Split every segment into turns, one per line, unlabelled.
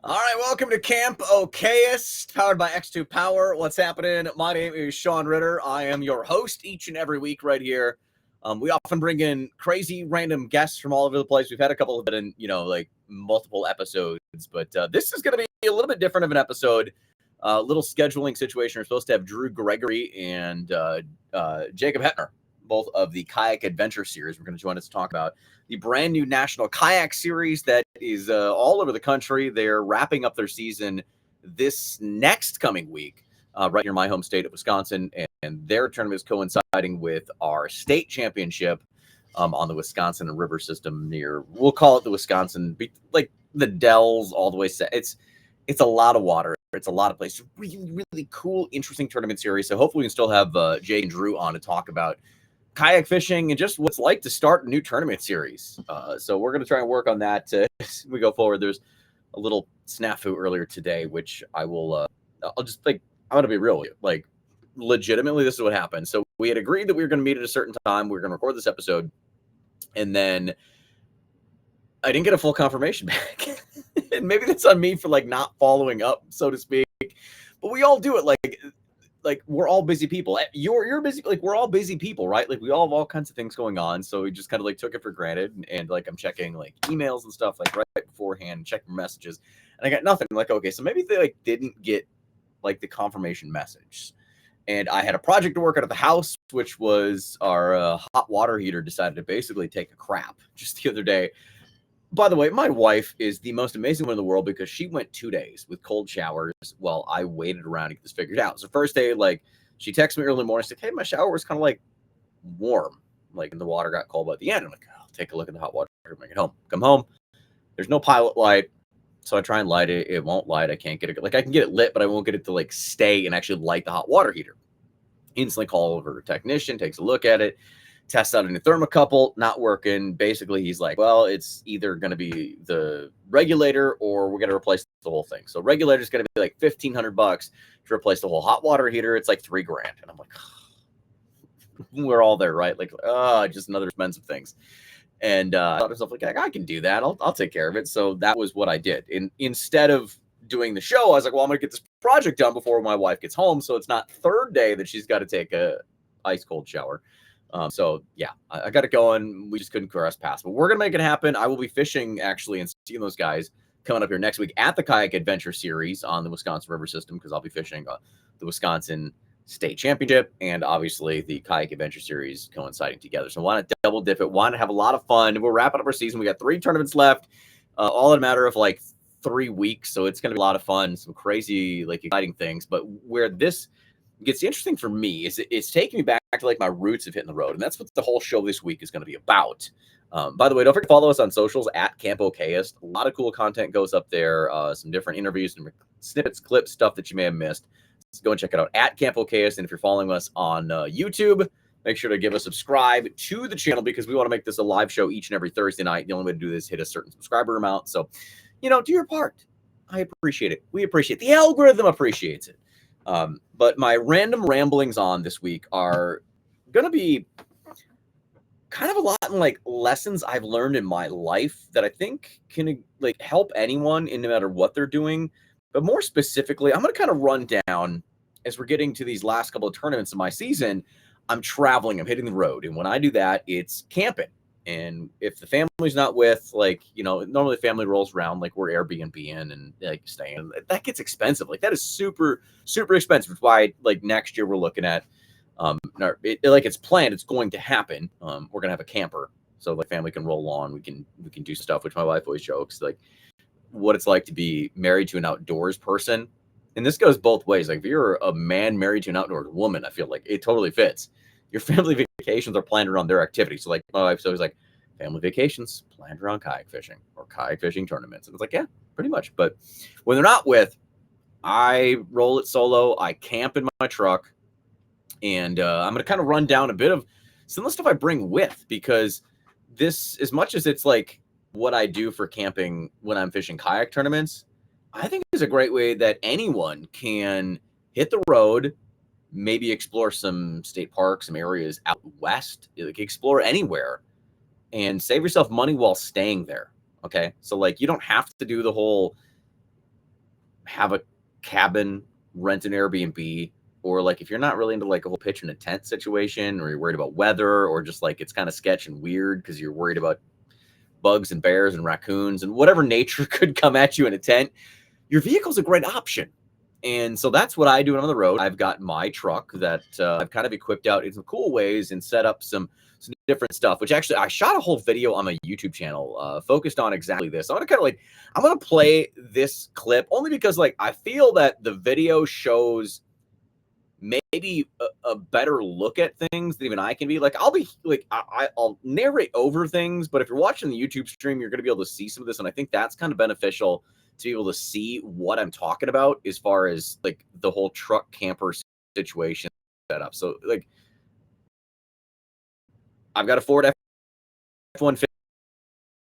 All right, welcome to Camp Okayest, powered by X2 Power. What's happening? My name is Sean Ritter. I am your host each and every week right here. We often bring in crazy random guests from all over the place. We've had a couple of it in, like multiple episodes, but this is going to be a little bit different of an episode. Little scheduling situation. We're supposed to have Drew Gregory and Jacob Hetner, both of the Kayak Adventure Series. We're going to join us to talk about the brand new National Kayak Series that is all over the country. They're wrapping up their season this next coming week, right near my home state of Wisconsin, and their tournament is coinciding with our state championship on the Wisconsin River system near, we'll call it the Wisconsin, like the Dells all the way. It's a lot of water. It's a lot of places. Really, really cool, interesting tournament series. So hopefully we can still have Jay and Drew on to talk about kayak fishing and just what it's like to start a new tournament series. So we're going to try and work on that as we go forward. There's a little snafu earlier today, which I'll just like, I'm going to be real with you. Like, legitimately, this is what happened. So we had agreed that we were going to meet at a certain time. We were going to record this episode. And then I didn't get a full confirmation back. And maybe that's on me for like not following up, so to speak. But we all do it. Like we're all busy people. You're busy. Like we're all busy people, right? Like we all have all kinds of things going on. So we just kind of like took it for granted. And like I'm checking like emails and stuff like right beforehand, checking messages, and I got nothing. I'm like, okay, so maybe they like didn't get like the confirmation message. And I had a project to work out of the house, which was our hot water heater decided to basically take a crap just the other day. By the way, my wife is the most amazing one in the world because she went 2 days with cold showers while I waited around to get this figured out. So first day, like she texted me early in the morning, said, "Hey, my shower was kind of like warm, like and the water got cold by the end." I'm like, "I'll take a look at the hot water when I get home." Come home, there's no pilot light, so I try and light it. It won't light. I can't get it. Like I can get it lit, but I won't get it to like stay and actually light the hot water heater. Instantly call over a technician, takes a look at it. Test out a new thermocouple, not working. Basically, he's like, well, it's either going to be the regulator or we're going to replace the whole thing. So regulator is going to be like $1,500 to replace the whole hot water heater. It's like $3,000. And I'm like, we're all there, right? Like, just another expensive things. And I thought to myself, like, I can do that. I'll take care of it. So that was what I did. And instead of doing the show, I was like, well, I'm going to get this project done before my wife gets home. So it's not third day that she's got to take a ice cold shower. So yeah, I got it going. We just couldn't cross paths, but we're going to make it happen. I will be fishing actually and seeing those guys coming up here next week at the Kayak Adventure Series on the Wisconsin River system, because I'll be fishing the Wisconsin State Championship and obviously the Kayak Adventure Series coinciding together. So I want to double dip it, want to have a lot of fun. We're wrapping up our season. We got 3 tournaments left, all in a matter of like 3 weeks. So it's going to be a lot of fun, some crazy, like exciting things. But where this gets interesting for me is it's taking me back to like my roots of hitting the road. And that's what the whole show this week is going to be about. By the way, don't forget to follow us on socials at Camp Okayest. A lot of cool content goes up there. Some different interviews and snippets, clips, stuff that you may have missed. So go and check it out at Camp Okayest. And if you're following us on YouTube, make sure to give a subscribe to the channel because we want to make this a live show each and every Thursday night. The only way to do this is hit a certain subscriber amount. So, do your part. I appreciate it. We appreciate it. The algorithm appreciates it. But my random ramblings on this week are going to be kind of a lot in like lessons I've learned in my life that I think can like help anyone in no matter what they're doing. But more specifically, I'm going to kind of run down as we're getting to these last couple of tournaments of my season. I'm traveling, I'm hitting the road. And when I do that, it's camping. And if the family's not with, like, normally family rolls around, like we're Airbnb in and like staying, that gets expensive. Like that is super, super expensive. That's why like next year we're looking at, like it's planned, it's going to happen. We're going to have a camper. So like family can roll on, we can do stuff, which my wife always jokes, like what it's like to be married to an outdoors person. And this goes both ways. Like if you're a man married to an outdoors woman, I feel like it totally fits. Your family vacations are planned around their activities. So like my wife's always like, family vacations planned around kayak fishing or kayak fishing tournaments. And it's like, yeah, pretty much. But when they're not with, I roll it solo. I camp in my truck. And I'm going to kind of run down a bit of some of the stuff I bring with, because this, as much as it's like what I do for camping when I'm fishing kayak tournaments, I think is a great way that anyone can hit the road, maybe explore some state parks, some areas out west, like explore anywhere and save yourself money while staying there. Okay. So like, you don't have to do the whole have a cabin, rent an Airbnb, or like if you're not really into like a whole pitch in a tent situation, or you're worried about weather, or just like it's kind of sketch and weird because you're worried about bugs and bears and raccoons and whatever nature could come at you in a tent, your vehicle's a great option. And so that's what I do when I'm on the road. I've got my truck that I've kind of equipped out in some cool ways and set up some different stuff, which actually I shot a whole video on my YouTube channel focused on exactly this. I'm going to play this clip only because like I feel that the video shows maybe a better look at things than even I can be. Like I'll be like I'll narrate over things, but if you're watching the YouTube stream, you're going to be able to see some of this, and I think that's kind of beneficial to be able to see what I'm talking about as far as like the whole truck camper situation setup. So like I've got a Ford F-150.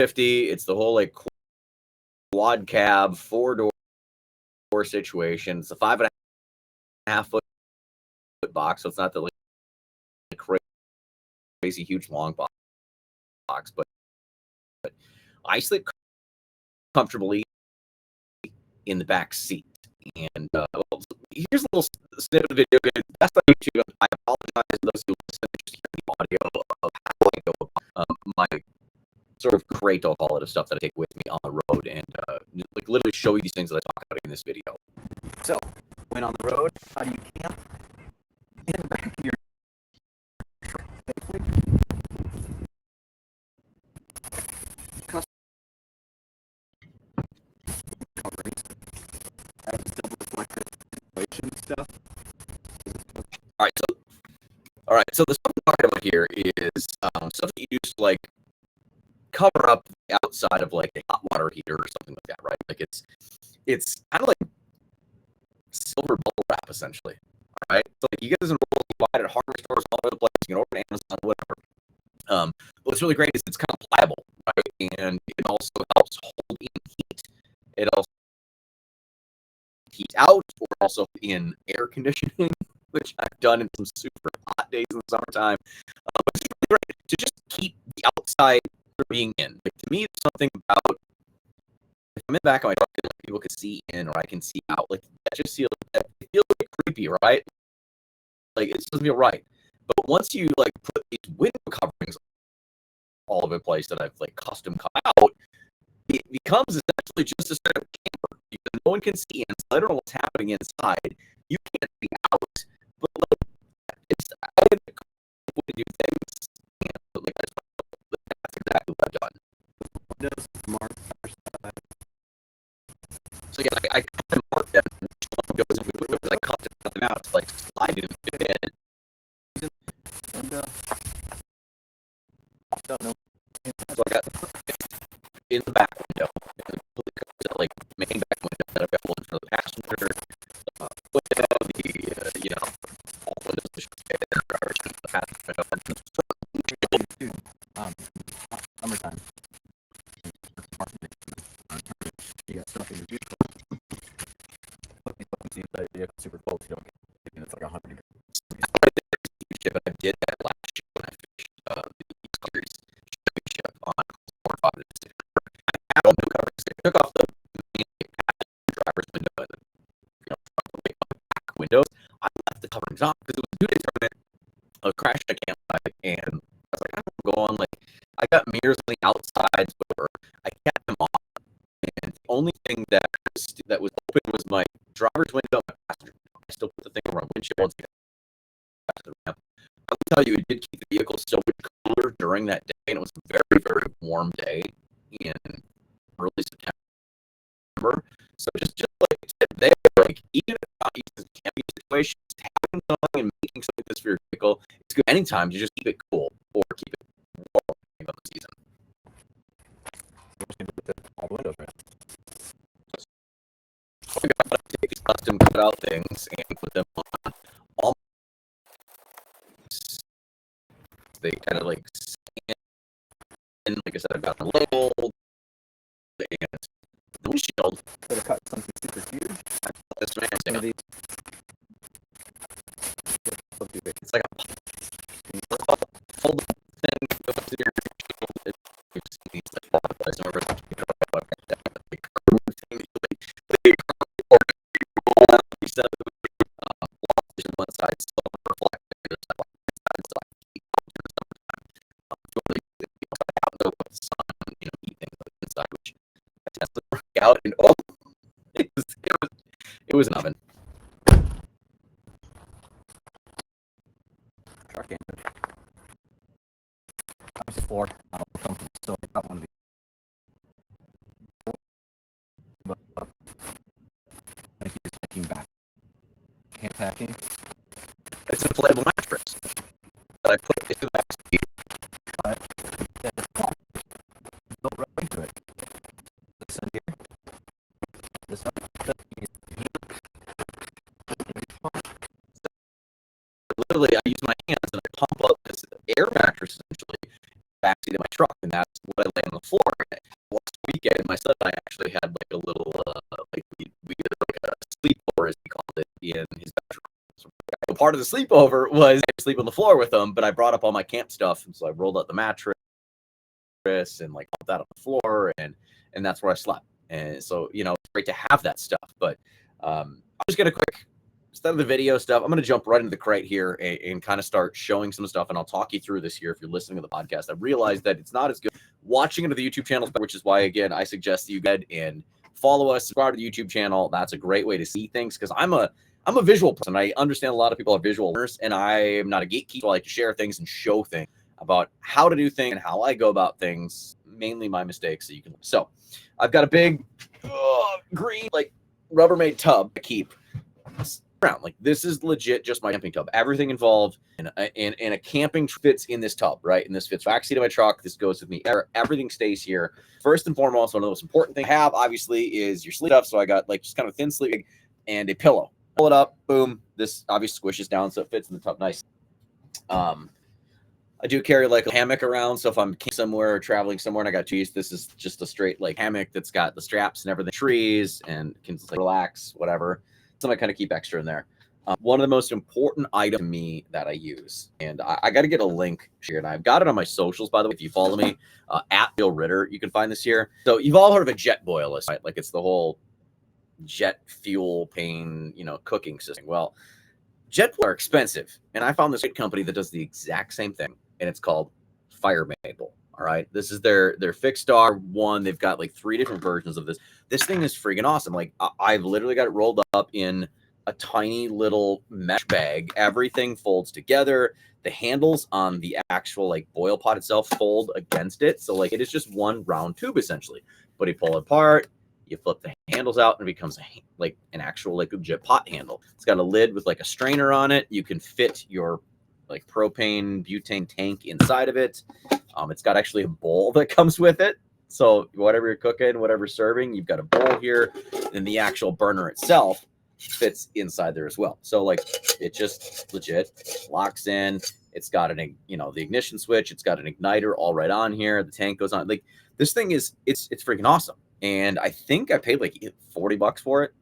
It's the whole like quad cab 4-door situation. It's a 5.5 foot box, so it's not the like crazy huge long box, but I sleep comfortably in the back seat. And here's a little snippet of the video. That's on YouTube. I apologize to those who listen to just hear the audio of how I go about my sort of crate, I'll call it, of stuff that I take with me on the road, and like literally show you these things that I talk about in this video. So, when on the road, how do you camp? In the back of your stuff. All right. So the stuff I'm talking about here is stuff that you use to like cover up the outside of like a hot water heater or something like that, right? Like it's kind of like silver bubble wrap essentially. All right. So like you get this in rolls, you buy it at hardware stores all over the place. You can order it on Amazon, whatever. What's really great is it's kind of pliable, right? And it also helps hold in heat. It also heat out, or also in air conditioning, which I've done in some super hot days in the summertime. But it's really great to just keep the outside from being in. Like, to me, it's something about if I'm in the back of my truck and like, people can see in or I can see out. Like that just feels like creepy, right? Like it doesn't feel right. But once you like put these window coverings all over the place that I've like custom cut out, it becomes essentially just a set of camper. No one can see inside. I don't know what's happening inside. You can't see out. But like, it's I would do things. And, like, that's exactly what I've done. Windows mark. So yeah, I cut them mark them. Goes and we like cut them out to like slide it in. And don't know. So I got in the back window, like main back window that I've got one for the passenger window, the all windows the passenger window. Summertime. You got stuff in the vehicle. Super cold. You don't get it's like 100 degrees. But I did that last year when I fished the series ship on 4 5 6. I took off the driver's window and back windows. I left the coverings on because it was a 2-day tournament. I was crashing a campsite, and I was like, I don't go on. Like, I got mirrors on the outsides, whatever. I kept them on, and the only thing that was open was my driver's window and my passenger window. I still put the thing around windshield. I will tell you, it did keep the vehicle so much cooler during that day, and it was a very, very warm day in early September. So just like there, like even if not using camping situations, having something and making something like this for your vehicle, it's good anytime to just keep it cool or keep it warm in the season. All the windows, right? So I gotta take these custom cut out things and put them on. All they kind of like stand, and like I said, I've got the label and the windshield. Could have cut something super huge. I thought this man was it's like a fold thing that goes to your windshield. It's like all the place over.
Obviously, floor. So I got one of these. But thinking back, hand packing.
It's an inflatable mattress that I put into the back seat.
But built right into it. This in here. This one.
Literally, I use my hands and I pump up this air mattress essentially backseat of my truck, and that's what I lay on the floor. Last weekend, my son and I actually had like a little we did like a sleepover, as he called it, in his bedroom. So part of the sleepover was I sleep on the floor with him, but I brought up all my camp stuff, and so I rolled out the mattress and like pumped that on the floor, and that's where I slept. And so it's great to have that stuff. But I'm just gonna quick. Instead of the video stuff, I'm going to jump right into the crate here and kind of start showing some stuff, and I'll talk you through this here if you're listening to the podcast. I realized that it's not as good watching into the YouTube channel, which is why, again, I suggest that you go and follow us, subscribe to the YouTube channel. That's a great way to see things because I'm a visual person. I understand a lot of people are visual learners, and I am not a gatekeeper. I like to share things and show things about how to do things and how I go about things, mainly my mistakes that you can. So I've got a big green, like Rubbermaid tub to keep around. Like this is legit just my camping tub. Everything involved in a camping fits in this tub, right? And this fits backseat of my truck. This goes with me. Everything stays here. First and foremost, one of the most important things I have, obviously, is your sleep stuff. So I got like just kind of thin sleep and a pillow. Pull it up, boom. This obviously squishes down so it fits in the tub nice. I do carry like a hammock around, so if I'm somewhere or traveling somewhere and I got to use this is just a straight like hammock that's got the straps and everything, trees, and can like relax, whatever. So I kind of keep extra in there. One of the most important items to me that I use, and I got to get a link here, and I've got it on my socials, by the way. If you follow me at Bill Ritter, you can find this here. So you've all heard of a jet boil, right? Like it's the whole jet fuel pane, cooking system. Well, jet boilers are expensive, and I found this great company that does the exact same thing, and it's called Fire Maple. All right, this is their fixed star one. They've got like 3 different versions of this. This thing is freaking awesome. Like I've literally got it rolled up in a tiny little mesh bag. Everything folds together. The handles on the actual like boil pot itself fold against it, so like it is just one round tube essentially. But you pull it apart, you flip the handles out, and it becomes like an actual like legit pot handle. It's got a lid with like a strainer on it. You can fit your like propane butane tank inside of it. It's got actually a bowl that comes with it. So whatever you're cooking, whatever you're serving, you've got a bowl here, and the actual burner itself fits inside there as well. So like it just legit locks in. It's got the ignition switch. It's got an igniter all right on here. The tank goes on. Like this thing it's freaking awesome. And I think I paid like $40 for it.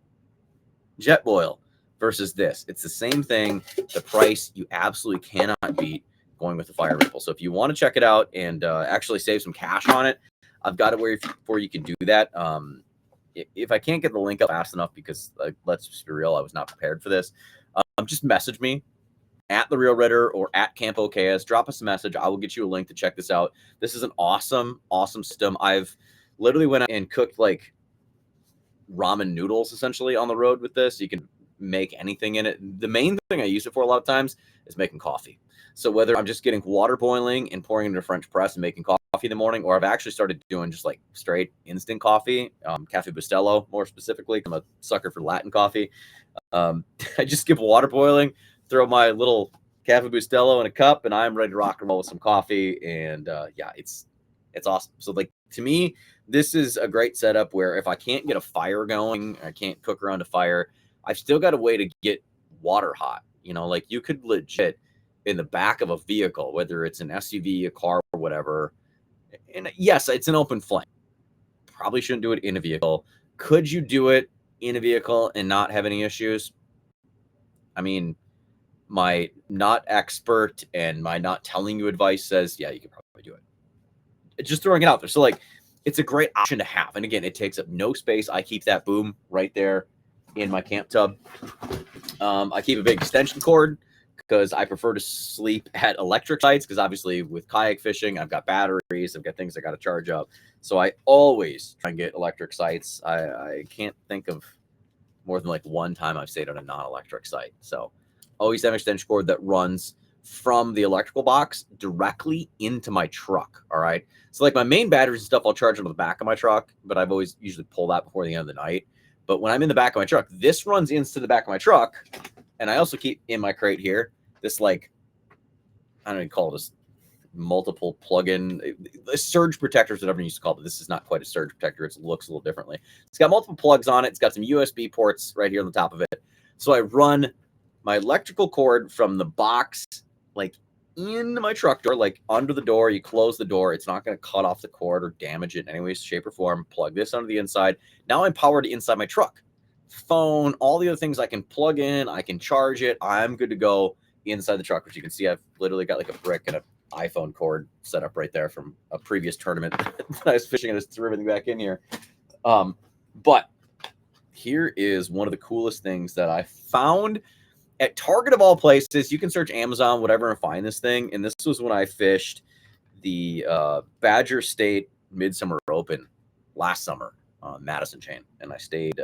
Jet boil versus this. It's the same thing. The price you absolutely cannot beat going with the Fire Maple. So if you want to check it out and actually save some cash on it, I've got it where you can do that. If I can't get the link up fast enough, because let's just be real, I was not prepared for this. Just message me at The Real Ritter or at Camp Okayest. Drop us a message. I will get you a link to check this out. This is an awesome, awesome system. I've literally went out and cooked like ramen noodles essentially on the road with this. You can make anything in it. The main thing I use it for a lot of times is making coffee. So whether I'm just getting water boiling and pouring it into a French press and making coffee in the morning, or I've actually started doing just like straight instant coffee, Cafe Bustelo more specifically. I'm a sucker for Latin coffee. I just skip water boiling, throw my little Cafe Bustelo in a cup, and I'm ready to rock and roll with some coffee. And it's awesome. So like to me, this is a great setup where if I can't get a fire going, I can't cook around a fire, I've still got a way to get water hot. Like you could legit in the back of a vehicle, whether it's an SUV, a car, or whatever. And yes, it's an open flame. Probably shouldn't do it in a vehicle. Could you do it in a vehicle and not have any issues? I mean, my not expert and my not telling you advice says, yeah, you could probably do it. Just throwing it out there. So like, it's a great option to have. And again, it takes up no space. I keep that boom right there in my camp tub. I keep a big extension cord because I prefer to sleep at electric sites, because obviously with kayak fishing, I've got batteries, I've got things I got to charge up. So I always try and get electric sites. I can't think of more than like one time I've stayed on a non-electric site. So always have an extension cord that runs from the electrical box directly into my truck. All right. So like my main batteries and stuff, I'll charge on the back of my truck, but I've always usually pull that before the end of the night. But when I'm in the back of my truck, this runs into the back of my truck. And I also keep in my crate here, this like, I don't even call it this multiple plug-in surge protectors, whatever you used to call it. This is not quite a surge protector. It looks a little differently. It's got multiple plugs on it. It's got some USB ports right here on the top of it. So I run my electrical cord from the box, like in my truck door, like under the door. You close the door. It's not going to cut off the cord or damage it in any way, shape, or form. Plug this under the inside. Now I'm powered inside my truck. Phone, all the other things I can plug in. I can charge it. I'm good to go inside the truck, which you can see I've literally got like a brick and an iPhone cord set up right there from a previous tournament that I was fishing and I just threw everything back in here. But here is one of the coolest things that I found at Target of all places. You can search Amazon, whatever, and find this thing. And this was when I fished the Badger State Midsummer Open last summer on Madison chain. And I stayed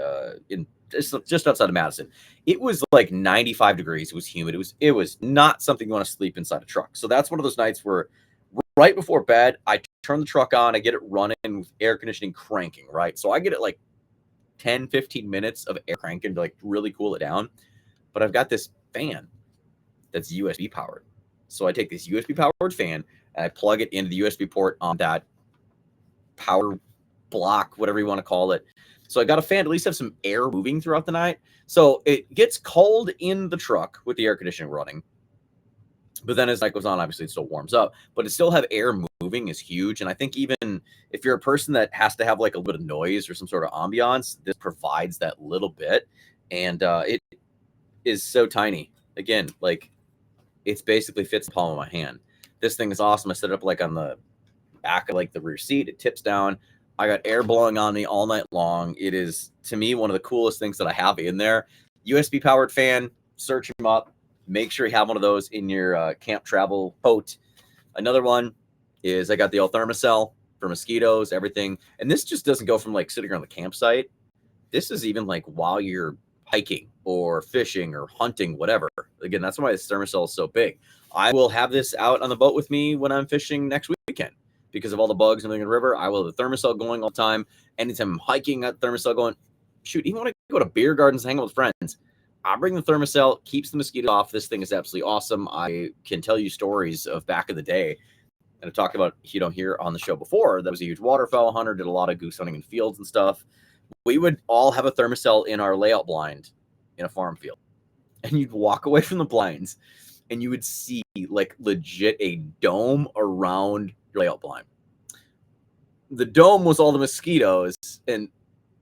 in just outside of Madison. It was like 95 degrees. It was humid. It was not something you want to sleep inside a truck. So that's one of those nights where right before bed, I turn the truck on, I get it running with air conditioning cranking, right? So I get it like 10, 15 minutes of air cranking to like really cool it down. But I've got this fan that's USB powered. So I take this USB powered fan and I plug it into the USB port on that power block, whatever you want to call it. So I got a fan to at least have some air moving throughout the night. So it gets cold in the truck with the air conditioning running. But then as night goes on, obviously it still warms up. But to still have air moving is huge. And I think even if you're a person that has to have like a little bit of noise or some sort of ambiance, this provides that little bit. And it is so tiny. Again, like it's basically fits the palm of my hand. This thing is awesome. I set it up like on the back of like the rear seat. It tips down. I got air blowing on me all night long. It is, to me, one of the coolest things that I have in there. USB powered fan, search them up. Make sure you have one of those in your camp travel boat. Another one is I got the old thermocell for mosquitoes, everything. And this just doesn't go from like sitting on the campsite. This is even like while you're hiking or fishing or hunting, whatever. Again, that's why this thermocell is so big. I will have this out on the boat with me when I'm fishing next weekend. Because of all the bugs and everything in the river, I will have the thermocell going all the time. Anytime I'm hiking, that thermocell going. Shoot, even when I go to beer gardens and hang out with friends, I bring the thermocell, keeps the mosquito off. This thing is absolutely awesome. I can tell you stories of back in the day. And I talked about, here on the show before, that was a huge waterfowl hunter, did a lot of goose hunting in fields and stuff. We would all have a thermocell in our layout blind in a farm field. And you'd walk away from the blinds and you would see like legit a dome around your layout blind. The dome was all the mosquitoes, and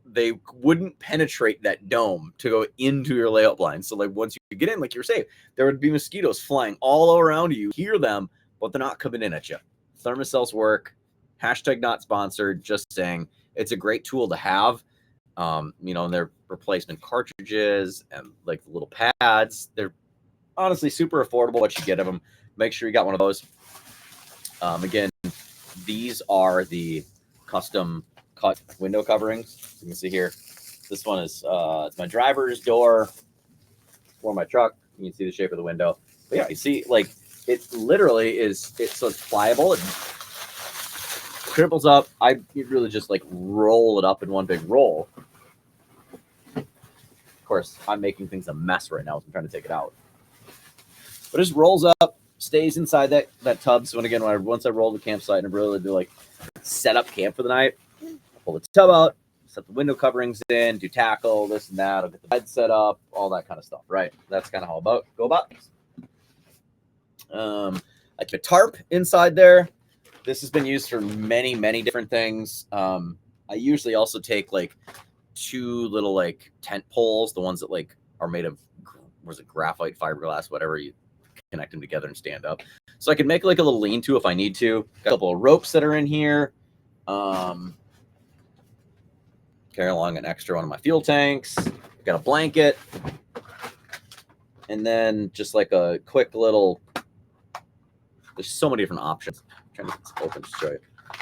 they wouldn't penetrate that dome to go into your layout blind. So like once you get in, like you were saying, there would be mosquitoes flying all around you. Hear them, but they're not coming in at you. Thermocells work. Hashtag not sponsored. Just saying, it's a great tool to have. And their replacement cartridges and like the little pads. They're honestly super affordable. What you get of them. Make sure you got one of those. Again, these are the custom cut window coverings. You can see here, this one is it's my driver's door for my truck. You can see the shape of the window. But yeah, you see, like it literally is. So it's pliable. It crimples up. You really just like roll it up in one big roll. Of course, I'm making things a mess right now as I'm trying to take it out. But it just rolls up, stays inside that tub. So once I roll the campsite and really do like set up camp for the night, pull the tub out, set the window coverings in, do tackle, this and that. I'll get the bed set up, all that kind of stuff, right? That's kind of how go about things. I keep a tarp inside there. This has been used for many, many different things. I usually also take like 2 little like tent poles, the ones that like are made of, graphite, fiberglass, whatever. You connect them together and stand up. So I can make like a little lean-to if I need to. Got a couple of ropes that are in here. Carry along an extra one of my fuel tanks. Got a blanket. And then just like a quick little, there's so many different options. I'm trying to get this open to show you. I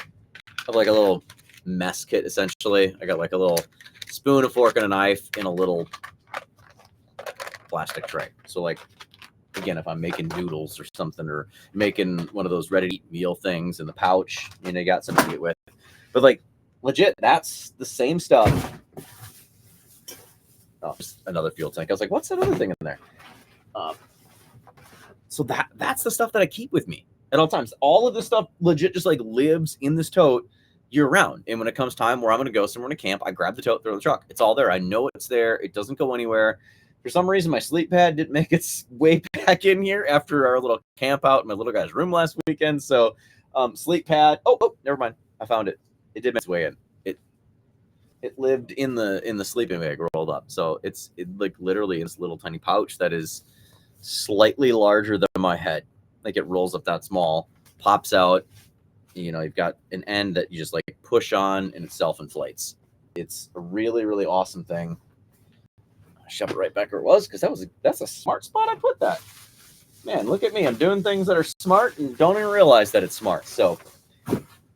have like a little mess kit essentially. I got like a little spoon, a fork, and a knife in a little plastic tray. So like again, if I'm making noodles or something, or making one of those ready-to-eat meal things in the pouch, you got something to eat with. But like, legit, that's the same stuff. Oh, just another fuel tank. I was like, what's that other thing in there? So that's the stuff that I keep with me at all times. All of this stuff legit just like lives in this tote year round. And when it comes time where I'm going to go somewhere to camp, I grab the tote, throw it in the truck. It's all there. I know it's there. It doesn't go anywhere. For some reason, my sleep pad didn't make its way back in here after our little camp out in my little guy's room last weekend. So sleep pad. Oh, never mind. I found it. It did make its way in. It lived in the sleeping bag rolled up. So it like literally in this little tiny pouch that is slightly larger than my head. Like it rolls up that small, pops out. You've got an end that you just like push on and it self-inflates. It's a really, really awesome thing. I shove it right back where it was because that's a smart spot I put that. Man, look at me. I'm doing things that are smart and don't even realize that it's smart. So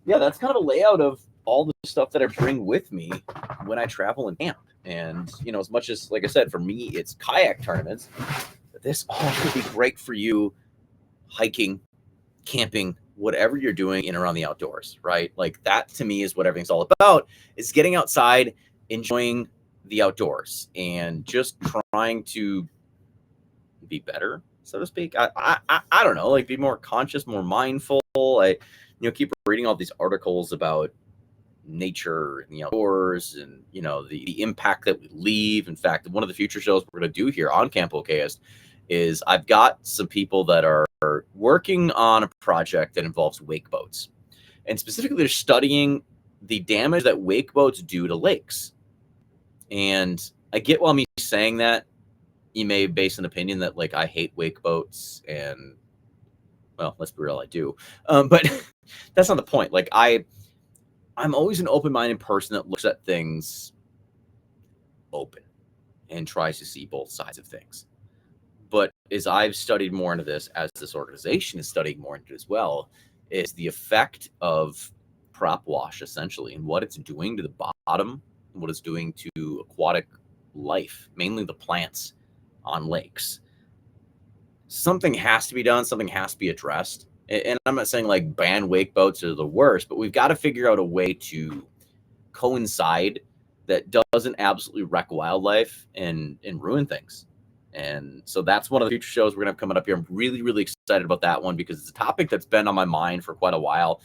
yeah, that's kind of a layout of all the stuff that I bring with me when I travel and camp. And, as much as, like I said, for me, it's kayak tournaments, but this all could be great for you hiking, camping, whatever you're doing in and around the outdoors, right? Like that to me is what everything's all about, is getting outside, enjoying the outdoors, and just trying to be better, so to speak. I don't know, like be more conscious, more mindful. I keep reading all these articles about nature and the outdoors and the impact that we leave. In fact, one of the future shows we're going to do here on Camp Okayest is I've got some people that are working on a project that involves wake boats, and specifically they're studying the damage that wake boats do to lakes. And I get why me saying that you may base an opinion that like I hate wake boats, and well, let's be real, I do. But that's not the point. Like I'm always an open-minded person that looks at things open and tries to see both sides of things. But as I've studied more into this, as this organization is studying more into it as well, is the effect of prop wash essentially and what it's doing to the bottom, what it's doing to aquatic life, mainly the plants on lakes. Something has to be done. Something has to be addressed. And I'm not saying like ban wake boats are the worst, but we've got to figure out a way to coincide that doesn't absolutely wreck wildlife and ruin things. And so that's one of the future shows we're going to have coming up here. I'm really, really excited about that one because it's a topic that's been on my mind for quite a while.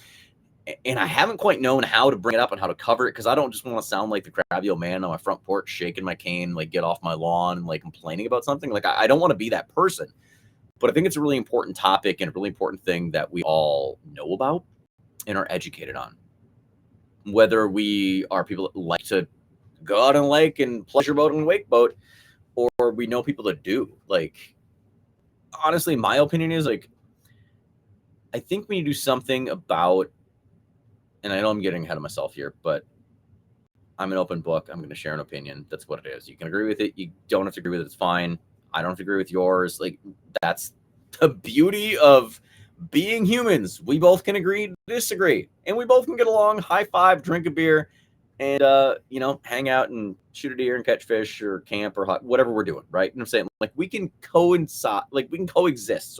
And I haven't quite known how to bring it up and how to cover it because I don't just want to sound like the crabby old man on my front porch shaking my cane, like get off my lawn and like complaining about something. Like I don't want to be that person. But I think it's a really important topic and a really important thing that we all know about and are educated on. Whether we are people that like to go out on a lake and pleasure boat and wake boat, or we know people that do. Like, honestly, my opinion is like, I think we need to do something about, and I know I'm getting ahead of myself here, but I'm an open book. I'm going to share an opinion. That's what it is. You can agree with it. You don't have to agree with it. It's fine. I don't have to agree with yours. Like, that's the beauty of being humans. We both can agree to disagree, and we both can get along, high five, drink a beer, and hang out and shoot a deer and catch fish or camp or whatever we're doing, right? You know what I'm saying? Like we can coincide, like we can coexist,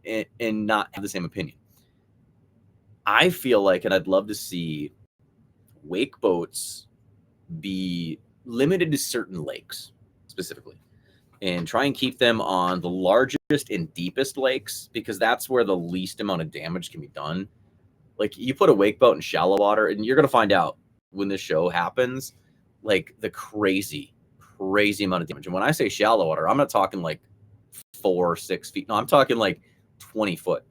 and not have the same opinion. I feel like, and I'd love to see wake boats be limited to certain lakes specifically, and try and keep them on the largest and deepest lakes because that's where the least amount of damage can be done. Like you put a wake boat in shallow water and you're going to find out when this show happens, like the crazy amount of damage. And when I say shallow water, I'm not talking like 4 or 6 feet. No, I'm talking like 20 foot.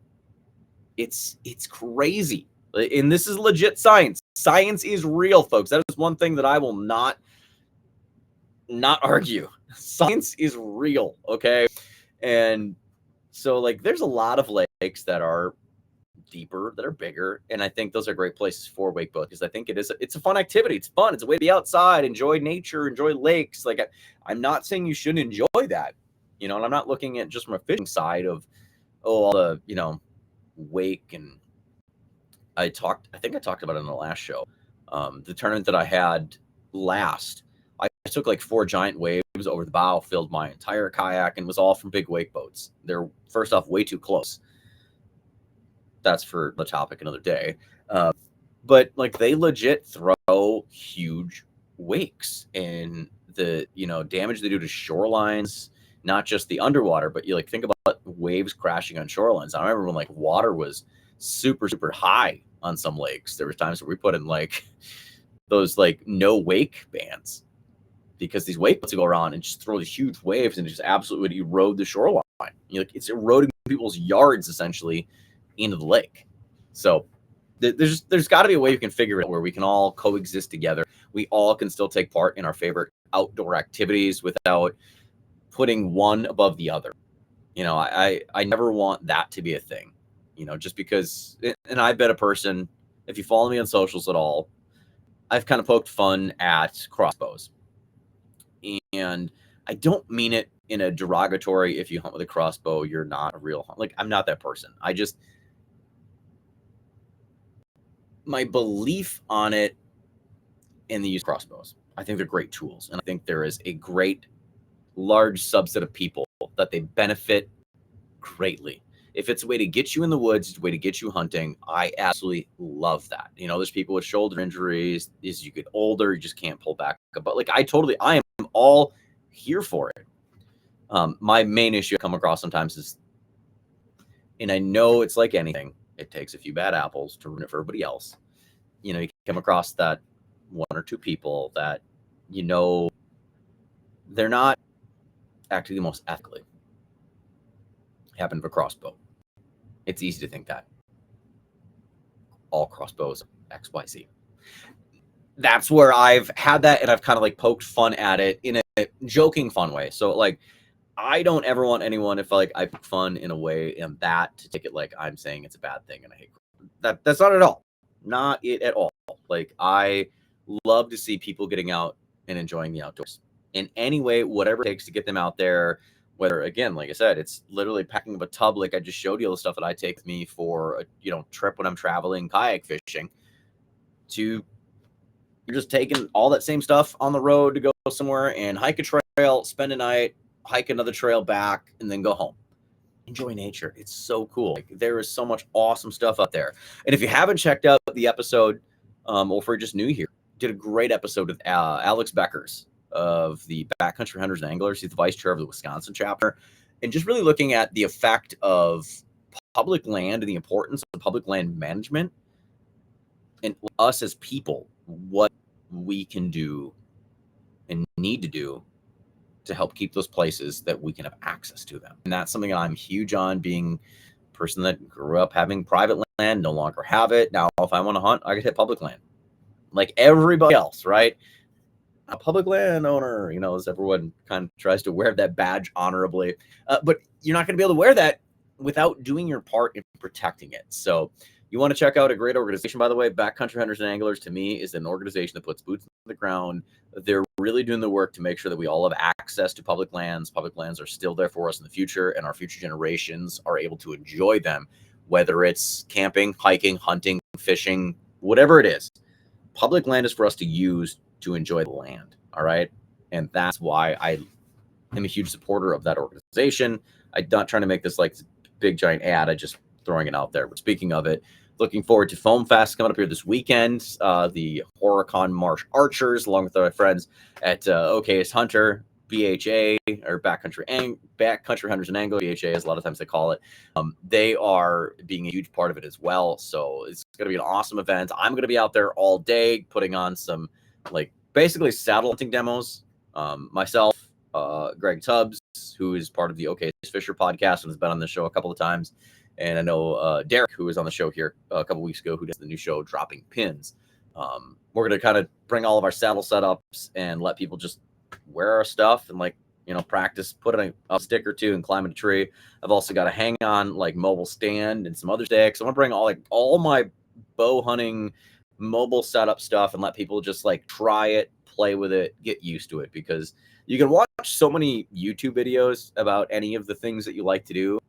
It's crazy. And this is legit science. Science is real, folks. That is one thing that I will not argue. Science is real, okay? And so like there's a lot of lakes that are deeper, that are bigger, and I think those are great places for wake boat because I think it's a fun activity. It's fun. It's a way to be outside, enjoy nature, enjoy lakes. Like I'm not saying you shouldn't enjoy that, and I'm not looking at just from a fishing side of all the wake. And I think I talked about it in the last show. The tournament that I had last, I took like 4 giant waves over the bow filled my entire kayak and was all from big wake boats. They're, first off, way too close. That's for the topic another day. But like, they legit throw huge wakes, and the, you know, damage they do to shorelines, not just the underwater, but you like think about waves crashing on shorelines. I remember when like water was super, super high on some lakes. There was times where we put in like those like no wake bands, because these wake boats would go around and just throw these huge waves and just absolutely would erode the shoreline. You know, like, it's eroding people's yards essentially into the lake. So there's got to be a way we can figure it out where we can all coexist together. We all can still take part in our favorite outdoor activities without putting one above the other. You know, I never want that to be a thing. You know, just because, and I've been a person, if you follow me on socials at all, I've kind of poked fun at crossbows. And I don't mean it in a derogatory, if you hunt with a crossbow, you're not a real hunt. Like, I'm not that person. My belief on it in the use of crossbows, I think they're great tools. And I think there is a great large subset of people that they benefit greatly. If it's a way to get you in the woods, it's a way to get you hunting, I absolutely love that. You know, there's people with shoulder injuries. As you get older, you just can't pull back. But like, I am all here for it. My main issue I come across sometimes is, and I know it's like anything, it takes a few bad apples to ruin it for everybody else. You know, you come across that one or two people that, you know, they're not acting the most ethically. Happened with a crossbow. It's easy to think that all crossbows XYZ. That's where I've had that, and I've kind of like poked fun at it in a joking fun way. So like, I don't ever want anyone, if like I poke fun in a way and that, to take it like I'm saying it's a bad thing and I hate that. That's not at all. Not it at all. Like, I love to see people getting out and enjoying the outdoors in any way, whatever it takes to get them out there. Whether, again, like I said, it's literally packing up a tub, like I just showed you, all the stuff that I take with me for a, you know, trip when I'm traveling kayak fishing, to you're just taking all that same stuff on the road to go somewhere and hike a trail, spend a night, hike another trail back, and then go home. Enjoy nature. It's so cool. Like, there is so much awesome stuff out there. And if you haven't checked out the episode, or if you're just new here, did a great episode with Alex Beckers of the Backcountry Hunters and Anglers. He's the vice chair of the Wisconsin chapter, and just really looking at the effect of public land and the importance of public land management, and us as people, what we can do and need to do to help keep those places that we can have access to them. And that's something I'm huge on, being a person that grew up having private land, no longer have it. Now, if I want to hunt, I can hit public land like everybody else, right? A public landowner, you know, as everyone kind of tries to wear that badge honorably. But you're not going to be able to wear that without doing your part in protecting it. So you want to check out a great organization, by the way. Backcountry Hunters and Anglers, to me, is an organization that puts boots on the ground. They're really doing the work to make sure that we all have access to public lands. Public lands are still there for us in the future, and our future generations are able to enjoy them, whether it's camping, hiking, hunting, fishing, whatever it is. Public land is for us to use to enjoy the land. All right. And that's why I am a huge supporter of that organization. I'm not trying to make this like big giant ad. I just throwing it out there. But speaking of it, looking forward to Foam Fest coming up here this weekend. The Horicon Marsh Archers, along with our friends at Okayest Hunter, BHA, or Backcountry Hunters and Anglers, BHA, as a lot of times they call it. They are being a huge part of it as well. So it's going to be an awesome event. I'm going to be out there all day putting on some, like, basically saddle hunting demos. Myself, Greg Tubbs, who is part of the Okayest Fisher podcast and has been on the show a couple of times. And I know Derek, who was on the show here a couple weeks ago, who does the new show, Dropping Pins. We're going to kind of bring all of our saddle setups and let people just wear our stuff and, like, you know, practice, put a stick or two and climb a tree. I've also got a hang on, like, mobile stand and some other sticks. I want to bring all my bow hunting mobile setup stuff and let people just, like, try it, play with it, get used to it, because you can watch so many YouTube videos about any of the things that you like to do,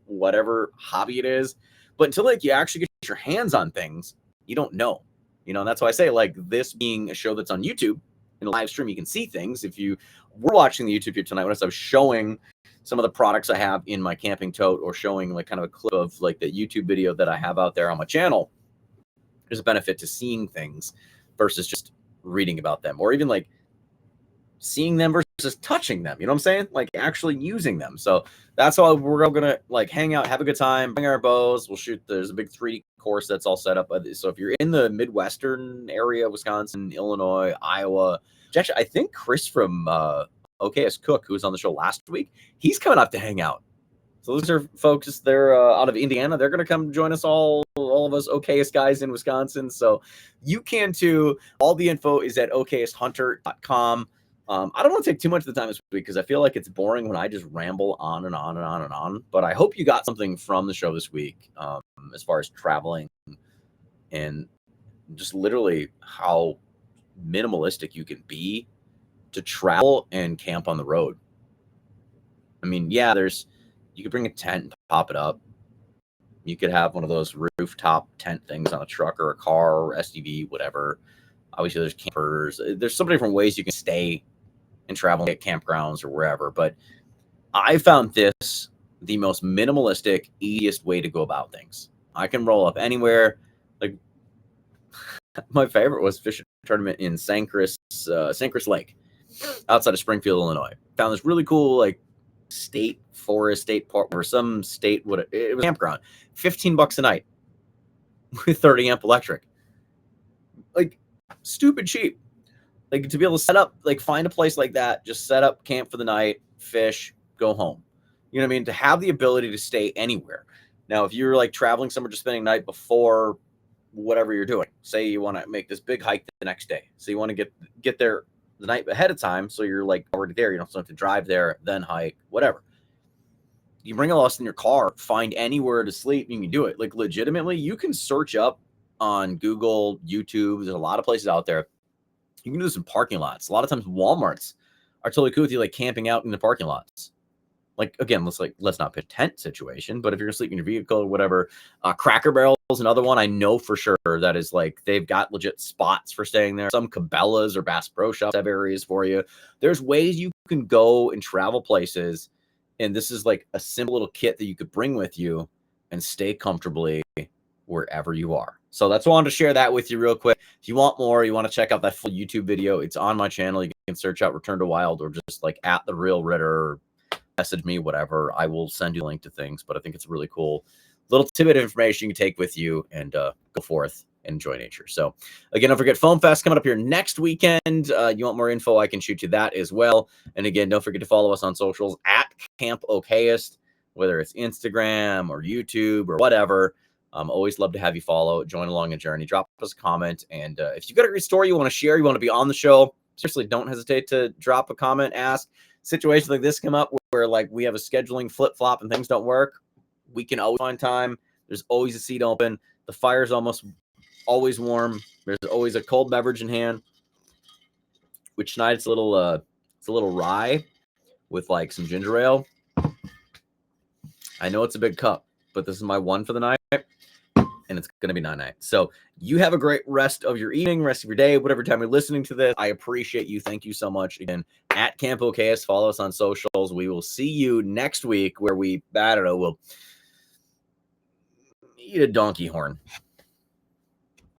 whatever hobby it is, but until, like, you actually get your hands on things, you don't know. You know, and that's why I say, like, this being a show that's on YouTube, in a live stream, you can see things. If you were watching the YouTube here tonight, when I was showing some of the products I have in my camping tote, or showing like kind of a clip of like the YouTube video that I have out there on my channel, there's a benefit to seeing things versus just reading about them, or even like seeing them versus touching them. You know what I'm saying? Like actually using them. So that's why we're all gonna like hang out, have a good time, bring our bows. We'll shoot. There's a big 3D course that's all set up. So if you're in the Midwestern area, Wisconsin, Illinois, Iowa, actually, I think Chris from Okayest Cook, who was on the show last week, he's coming up to hang out. So those are folks. They're out of Indiana. They're going to come join us all of us Okayest guys in Wisconsin. So you can too. All the info is at okayesthunter.com. I don't want to take too much of the time this week because I feel like it's boring when I just ramble on and on and on and on. But I hope you got something from the show this week as far as traveling and just literally how minimalistic you can be to travel and camp on the road. I mean, yeah, you could bring a tent and pop it up. You could have one of those rooftop tent things on a truck or a car or SUV, whatever. Obviously, there's campers. There's so many different ways you can stay and travel at campgrounds or wherever. But I found this the most minimalistic, easiest way to go about things. I can roll up anywhere. Like my favorite was fishing tournament in Sancris Lake outside of Springfield, Illinois. Found this really cool like state forest, state park, or some state, it was a campground, $15 a night with 30 amp electric. Like stupid cheap. Like to be able to set up, like find a place like that, just set up camp for the night, fish, go home. You know what I mean? To have the ability to stay anywhere. Now, if you're like traveling somewhere, just spending night before whatever you're doing, say you want to make this big hike the next day. So you want to get there the night ahead of time. So you're like already there. You don't have to drive there, then hike, whatever. You bring a loss in your car, find anywhere to sleep, you can do it. Like legitimately, you can search up on Google, YouTube. There's a lot of places out there. You can do this in parking lots. A lot of times Walmarts are totally cool with you, like camping out in the parking lots. Like, again, let's not pick a tent situation, but if you're gonna sleep in your vehicle or whatever, Cracker Barrel is another one I know for sure that is like, they've got legit spots for staying there. Some Cabela's or Bass Pro Shops have areas for you. There's ways you can go and travel places. And this is like a simple little kit that you could bring with you and stay comfortably wherever you are. So that's why I wanted to share that with you real quick. If you want more, you want to check out that full YouTube video, it's on my channel. You can search out Return to Wild or just like at The Real Ritter, or message me, whatever. I will send you a link to things, but I think it's a really cool little tidbit of information you can take with you and go forth and enjoy nature. So again, don't forget Foam Fest coming up here next weekend. You want more info, I can shoot you that as well. And again, don't forget to follow us on socials at Camp Okayest, whether it's Instagram or YouTube or whatever. Always love to have you follow, join along the journey, drop us a comment. And if you've got a great story you want to share, you want to be on the show, seriously, don't hesitate to drop a comment, ask. Situations like this come up where like we have a scheduling flip-flop and things don't work. We can always find time. There's always a seat open. The fire's almost always warm. There's always a cold beverage in hand. Which tonight it's a little rye with like some ginger ale. I know it's a big cup, but this is my one for the night, and it's going to be night. So you have a great rest of your evening, rest of your day, whatever time you're listening to this. I appreciate you. Thank you so much. Again, at Camp Okayest, follow us on socials. We will see you next week where we'll eat a donkey horn.